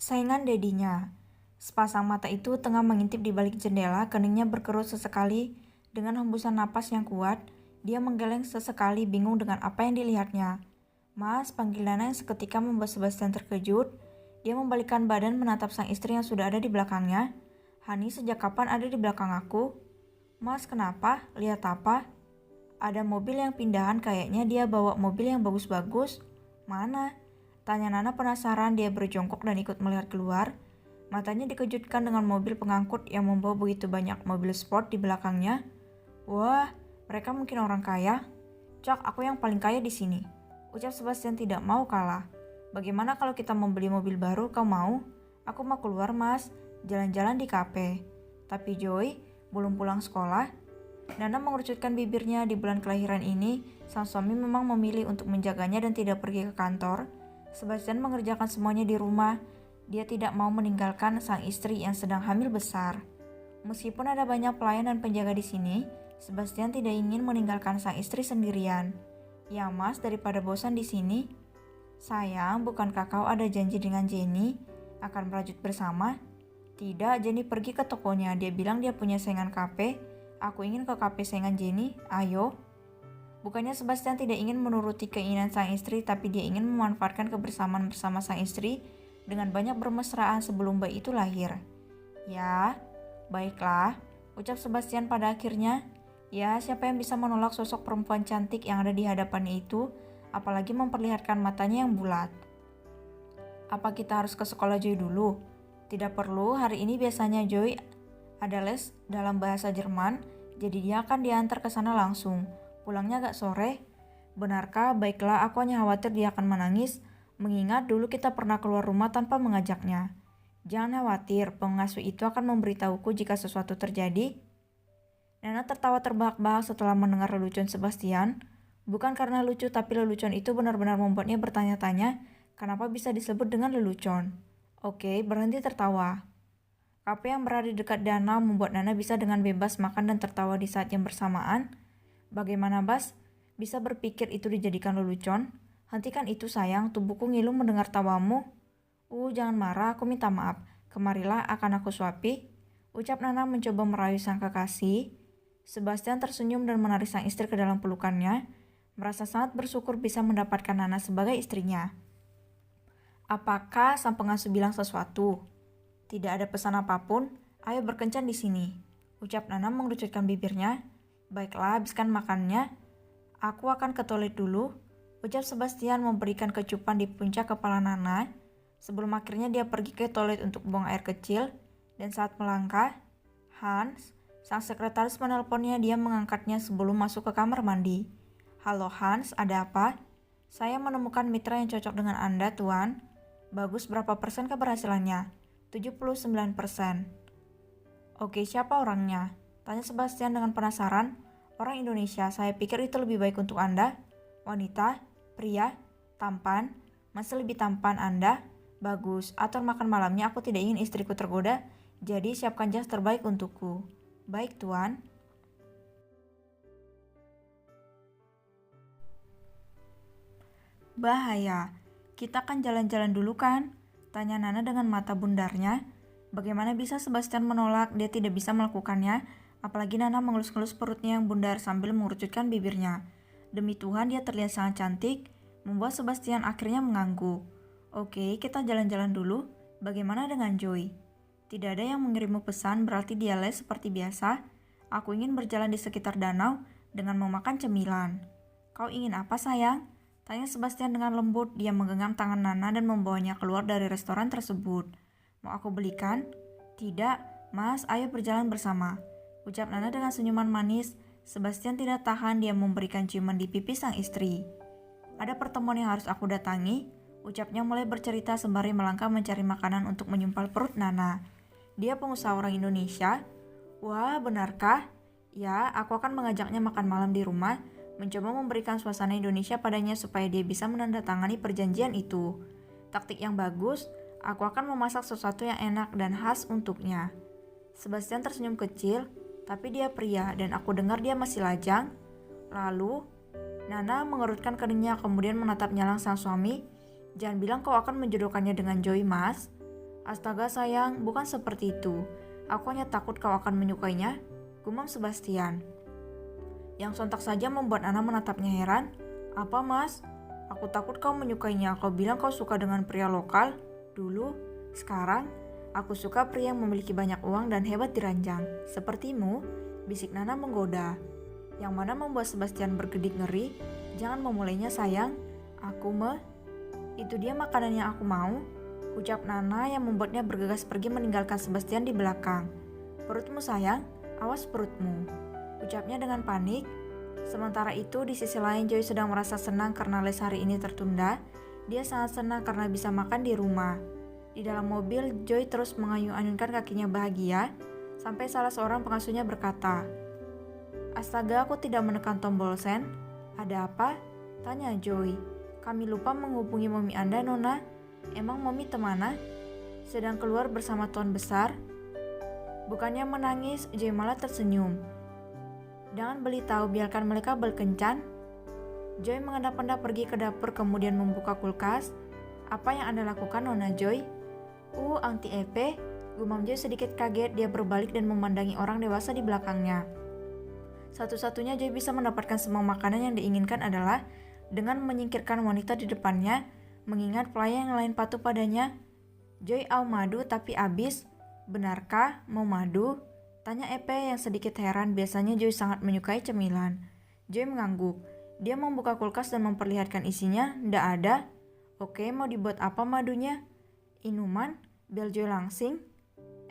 Saingan dedinya. Sepasang mata itu tengah mengintip di balik jendela, keningnya berkerut sesekali. Dengan hembusan napas yang kuat, dia menggeleng sesekali bingung dengan apa yang dilihatnya. "Mas," panggil Nana yang seketika membuat Sebastian terkejut. Dia membalikkan badan menatap sang istri yang sudah ada di belakangnya. "Hani, sejak kapan ada di belakang aku?" "Mas, kenapa? Lihat apa?" "Ada mobil yang pindahan, kayaknya dia bawa mobil yang bagus-bagus." "Mana?" tanya Nana penasaran. Dia berjongkok dan ikut melihat keluar. Matanya dikejutkan dengan mobil pengangkut yang membawa begitu banyak mobil sport di belakangnya. "Wah, mereka mungkin orang kaya." "Cak, aku yang paling kaya di sini," ucap Sebastian tidak mau kalah. "Bagaimana kalau kita membeli mobil baru, kau mau?" "Aku mau keluar, Mas, jalan-jalan di kafe." "Tapi Joy belum pulang sekolah." Nana mengerucutkan bibirnya. Di bulan kelahiran ini, sang suami memang memilih untuk menjaganya dan tidak pergi ke kantor. Sebastian mengerjakan semuanya di rumah. Dia tidak mau meninggalkan sang istri yang sedang hamil besar. Meskipun ada banyak pelayan dan penjaga di sini, Sebastian tidak ingin meninggalkan sang istri sendirian. "Ya Mas, daripada bosan di sini." "Sayang, bukankah kau ada janji dengan Jenny akan merajut bersama?" "Tidak, Jenny pergi ke tokonya. Dia bilang dia punya saingan kafe. Aku ingin ke kafe saingan Jenny. Ayo." Bukannya Sebastian tidak ingin menuruti keinginan sang istri, tapi dia ingin memanfaatkan kebersamaan bersama sang istri dengan banyak bermesraan sebelum bayi itu lahir. "Ya, baiklah," ucap Sebastian pada akhirnya. Ya, siapa yang bisa menolak sosok perempuan cantik yang ada di hadapannya itu, apalagi memperlihatkan matanya yang bulat. "Apa kita harus ke sekolah Joy dulu?" "Tidak perlu, hari ini biasanya Joy ada les dalam bahasa Jerman, jadi dia akan diantar ke sana langsung. Pulangnya agak sore." "Benarkah? Baiklah, aku hanya khawatir dia akan menangis, mengingat dulu kita pernah keluar rumah tanpa mengajaknya." "Jangan khawatir, pengasuh itu akan memberitahuku jika sesuatu terjadi." Nana tertawa terbahak-bahak setelah mendengar lelucon Sebastian. Bukan karena lucu, tapi lelucon itu benar-benar membuatnya bertanya-tanya kenapa bisa disebut dengan lelucon. "Oke, berhenti tertawa." Kafe yang berada di dekat danau membuat Nana bisa dengan bebas makan dan tertawa di saat yang bersamaan. "Bagaimana, Bas? Bisa berpikir itu dijadikan lelucon? Hentikan itu sayang, tubuhku ngilu mendengar tawamu." Jangan marah, aku minta maaf. Kemarilah, akan aku suapi," ucap Nana mencoba merayu sang kekasih. Sebastian tersenyum dan menarik sang istri ke dalam pelukannya, merasa sangat bersyukur bisa mendapatkan Nana sebagai istrinya. "Apakah sang pengasuh bilang sesuatu?" "Tidak ada pesan apapun, ayo berkencan di sini," ucap Nana mengerucutkan bibirnya. "Baiklah, habiskan makannya. Aku akan ke toilet dulu," ucap Sebastian memberikan kecupan di puncak kepala Nana. Sebelum akhirnya dia pergi ke toilet untuk buang air kecil, dan saat melangkah, Hans, sang sekretaris menelponnya. Dia mengangkatnya sebelum masuk ke kamar mandi. "Halo Hans, ada apa?" "Saya menemukan mitra yang cocok dengan Anda, Tuan." "Bagus, berapa persen keberhasilannya?" 79%. "Oke, siapa orangnya?" tanya Sebastian dengan penasaran. "Orang Indonesia, saya pikir itu lebih baik untuk Anda." "Wanita? Pria? Tampan? Masih lebih tampan Anda?" "Bagus, atur makan malamnya, aku tidak ingin istriku tergoda, jadi siapkan jas terbaik untukku." "Baik, Tuan." "Bahaya, kita kan jalan-jalan dulu kan?" tanya Nana dengan mata bundarnya. Bagaimana bisa Sebastian menolak? Dia tidak bisa melakukannya, apalagi Nana mengelus-ngelus perutnya yang bundar sambil mengerucutkan bibirnya. Demi Tuhan, dia terlihat sangat cantik, membuat Sebastian akhirnya mengangguk. "Oke, kita jalan-jalan dulu. Bagaimana dengan Joy?" "Tidak ada yang mengirimmu pesan, berarti dia les seperti biasa. Aku ingin berjalan di sekitar danau dengan memakan cemilan." "Kau ingin apa, sayang?" tanya Sebastian dengan lembut. Dia menggenggam tangan Nana dan membawanya keluar dari restoran tersebut. "Mau aku belikan?" "Tidak, Mas, ayo berjalan bersama," ucap Nana dengan senyuman manis. Sebastian tidak tahan, dia memberikan ciuman di pipi sang istri. "Ada pertemuan yang harus aku datangi," ucapnya mulai bercerita sembari melangkah mencari makanan untuk menyumpal perut Nana. "Dia pengusaha orang Indonesia?" "Wah, benarkah?" "Ya, aku akan mengajaknya makan malam di rumah, mencoba memberikan suasana Indonesia padanya supaya dia bisa menandatangani perjanjian itu. Taktik yang bagus, aku akan memasak sesuatu yang enak dan khas untuknya." Sebastian tersenyum kecil, tapi dia pria dan aku dengar dia masih lajang. Lalu, Nana mengerutkan keningnya kemudian menatap nyalang sang suami. "Jangan bilang kau akan menjodohkannya dengan Joy, Mas." Astaga sayang, bukan seperti itu. Aku hanya takut kau akan menyukainya, gumam Sebastian. Yang sontak saja membuat Nana menatapnya heran. Apa mas? Aku takut kau menyukainya. Kau bilang kau suka dengan pria lokal dulu. Sekarang, aku suka pria yang memiliki banyak uang dan hebat di ranjang. Sepertimu, bisik Nana menggoda. Yang mana membuat Sebastian bergedik ngeri. Jangan memulainya sayang. Itu dia makanan yang aku mau. Ucap Nana yang membuatnya bergegas pergi meninggalkan Sebastian di belakang. Perutmu sayang, awas perutmu. Ucapnya dengan panik. Sementara itu di sisi lain Joy sedang merasa senang karena les hari ini tertunda. Dia sangat senang karena bisa makan di rumah. Di dalam mobil Joy terus mengayun-ayunkan kakinya bahagia. Sampai salah seorang pengasuhnya berkata, "Astaga, aku tidak menekan tombol sen." "Ada apa?" tanya Joy. "Kami lupa menghubungi Mami Anda, Nona." "Emang Mami kemana?" "Sedang keluar bersama Tuan Besar." Bukannya menangis, Joy malah tersenyum. "Jangan beli tahu, biarkan mereka berkencan." Joy mengendap-endap pergi ke dapur kemudian membuka kulkas. "Apa yang Anda lakukan, Nona Joy?" Angti Epe." Gumam Joy sedikit kaget. Dia berbalik dan memandangi orang dewasa di belakangnya. Satu-satunya Joy bisa mendapatkan semua makanan yang diinginkan adalah dengan menyingkirkan wanita di depannya, mengingat pelayan yang lain patuh padanya. "Joy au madu tapi abis." "Benarkah mau madu?" tanya Epe yang sedikit heran. Biasanya Joy sangat menyukai cemilan. Joy mengangguk. Dia membuka kulkas dan memperlihatkan isinya. "Ndak ada." "Oke, mau dibuat apa madunya?" "Inuman," bel Joy langsing.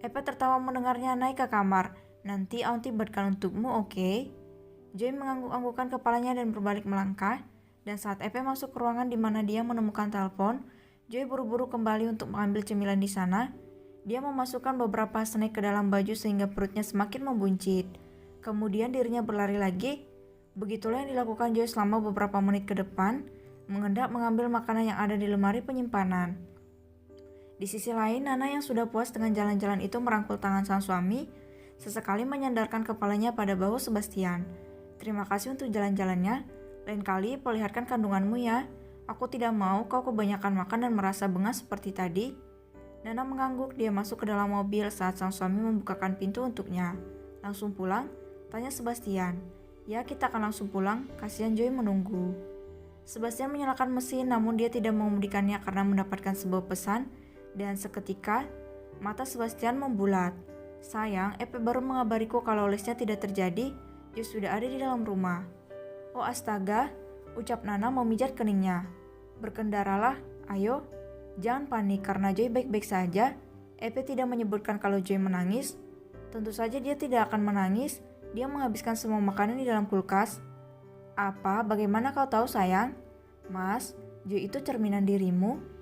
Epe tertawa mendengarnya. "Naik ke kamar. Nanti auntie buatkan untukmu, oke?" Joy mengangguk-anggukkan kepalanya dan berbalik melangkah. Dan saat Epe masuk ke ruangan di mana dia menemukan telepon, Joy buru-buru kembali untuk mengambil cemilan di sana. Dia memasukkan beberapa snack ke dalam baju sehingga perutnya semakin membuncit. Kemudian dirinya berlari lagi. Begitulah yang dilakukan Joy selama beberapa menit ke depan, mengendap mengambil makanan yang ada di lemari penyimpanan. Di sisi lain, Nana yang sudah puas dengan jalan-jalan itu merangkul tangan sang suami, sesekali menyandarkan kepalanya pada bahu Sebastian. "Terima kasih untuk jalan-jalannya. Lain kali perlihatkan kandunganmu ya. Aku tidak mau kau kebanyakan makan dan merasa bengas seperti tadi." Nana mengangguk. Dia masuk ke dalam mobil saat sang suami membukakan pintu untuknya. "Langsung pulang?" tanya Sebastian. "Ya, kita akan langsung pulang. Kasihan Joy menunggu." Sebastian menyalakan mesin, namun dia tidak mengemudikannya karena mendapatkan sebuah pesan. Dan seketika, mata Sebastian membulat. "Sayang, Epe baru mengabariku kalau lesnya tidak terjadi. Joy sudah ada di dalam rumah." "Oh astaga," ucap Nana memijat keningnya. "Berkendaralah, ayo. Jangan panik karena Joy baik-baik saja." Epe tidak menyebutkan kalau Joy menangis. Tentu saja dia tidak akan menangis. Dia menghabiskan semua makanan di dalam kulkas. "Apa? Bagaimana kau tahu sayang?" "Mas, Joy itu cerminan dirimu."